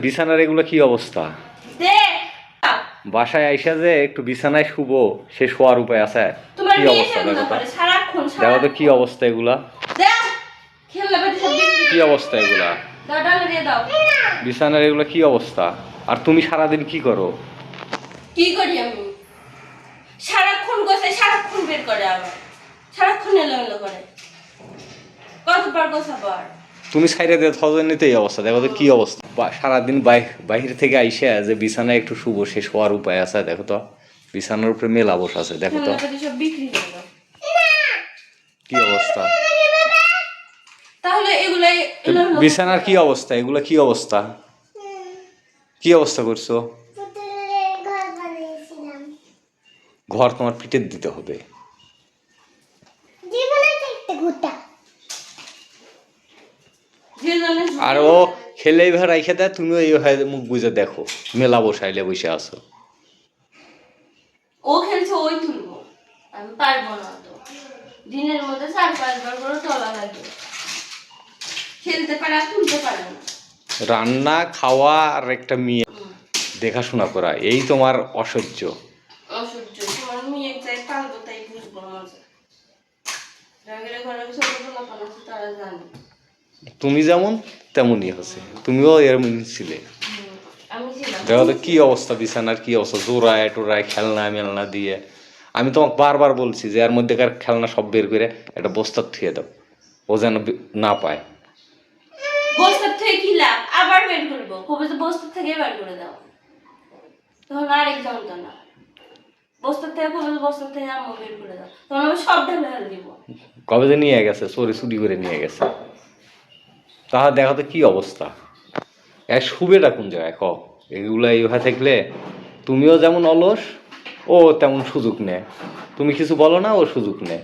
বিছানার এগুলো কি অবস্থা? বাসায় আইসা যে একটু বিছানায় শুবো, সে শোয়ার উপায় আছে? কি অবস্থা দেখো তো, দেখো তো কি অবস্থা এগুলা, কি অবস্থা এগুলা বিছানার, এগুলা কি অবস্থা? আর তুমি সারাদিন কি করো? কি করি আমি? সারাক্ষণ গোছাই, সারাক্ষণ বের করে, আবার সারাক্ষণ এলোমেলো করে, কতবার গোছাবার। তুমি সাইডে দিয়ে থজনিতে এই অবস্থা, দেখো তো কি অবস্থা। সারাদিন বাহির থেকে আইসা যে বিছানায় একটু শুবো, সে শোয়ার উপায় আছে? দেখো তো বিছানার উপরে মেলা বসে আছে, দেখো তো কি অবস্থা। তাহলে এগুলাই বিছানার কি অবস্থা, এগুলা কি অবস্থা, কি অবস্থা করছো? ঘর তোমার পিঠে দিতে হবে। আর ও খেলে এইভাবে রাইখে দেয়, তুমিও এইভাবে মুখ বুঝে দেখো, মেলা বসাইলে বসে আছো। ও খেলছে, ওই তুলবো, আমি পারবো না তো। দিনের মধ্যে 4-5 বার করে তোলা লাগে, খেলতে পারে আর তুলতে পারে না। রান্না খাওয়া আর একটা মেয়ে দেখাশোনা করা, এই তোমার অসহ্য। অসহ্য তোমার মেয়ে চাই পালবো, তাই বুঝবো মজা। রাগের ঘরে ছোট পোলাপান আছে, তারা জানে। তুমি যেমন তেমনই হচ্ছে, তুমিও এরকম ছিলে। আমি ছিলাম। দেখো তো কি অবস্থা বিছানার, কি অবস্থা, জোড়ায় টোড়ায় খেলনা মেলনা দিয়ে। আমি তোমাকে বারবার বলছি যে এর মধ্যেকার খেলনা সব বের করে একটা বস্তার থুয়ে দাও, ও যেন না পায়। বস্তার থেকে কি লাভ, আবার বের করবো, কবে তো বস্তার থেকে বের করে দাও, তখন আরেক যন্ত্রণা। বস্তার থেকে কবে তো বস্তার থেকে আম্মু বের করে দাও, তখন আমি সব ঢেলে ফেলে দিব। কবে যে নিয়ে গেছে, চুরি করে নিয়ে গেছে। তাহলে দেখো তো কি অবস্থা। শুবেটা কোন জায়গায় কও? এগুলা এইভাবে থাকলে তুমিও যেমন অলস, ও তেমন সুযোগ নেয়। তুমি কিছু বলো না, ও সুযোগ নেয়।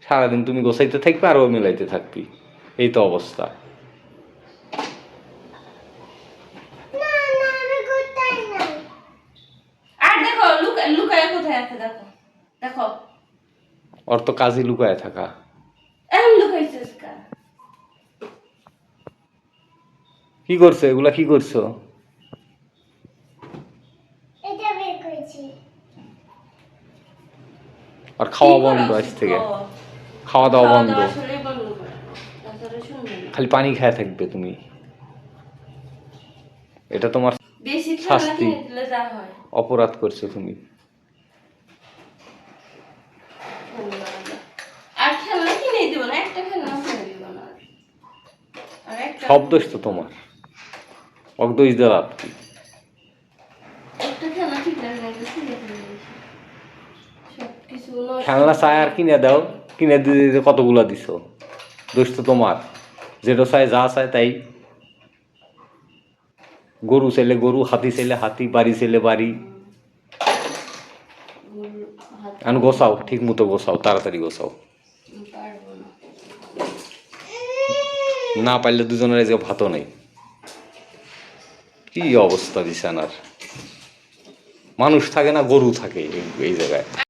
সারাদিন তুমি গোছাইতে থাকবে আর ও মিলাইতে থাকবি, এই তো অবস্থা। আর দেখো লুকায় কোথায় আছে, দেখো দেখো, ওর তো কাজই লুকায় থাকা। এখন লুকাইছিস কা? কি করছো এগুলা, কি করছো? আর খাওয়া বন্ধ আজ থেকে, খাওয়া দাওয়া বন্ধ, খালি পানি খায় থাকবে তুমি। এটা তোমার শাস্তি, অপরাধ করছো তুমি। সব দোষ তো তোমার, অদোষ দেওয়া কি? খেলনা চায় আর কিনে দাও, কিনে দিতে কতগুলা দিছো, দোষ তো তোমার। যেটা চায়, যা চায় তাই। গরু চাইলে গরু, হাতি চাইলে হাতি, বাড়ি চাইলে বাড়ি। এখন গোছাও, ঠিক মতো গোছাও, তাড়াতাড়ি গোছাও। না পারলে দুজনের আজকে ভাতও নেই। কি অবস্থা বিছানার, মানুষ থাকে না, গরু থাকে এই জায়গায়।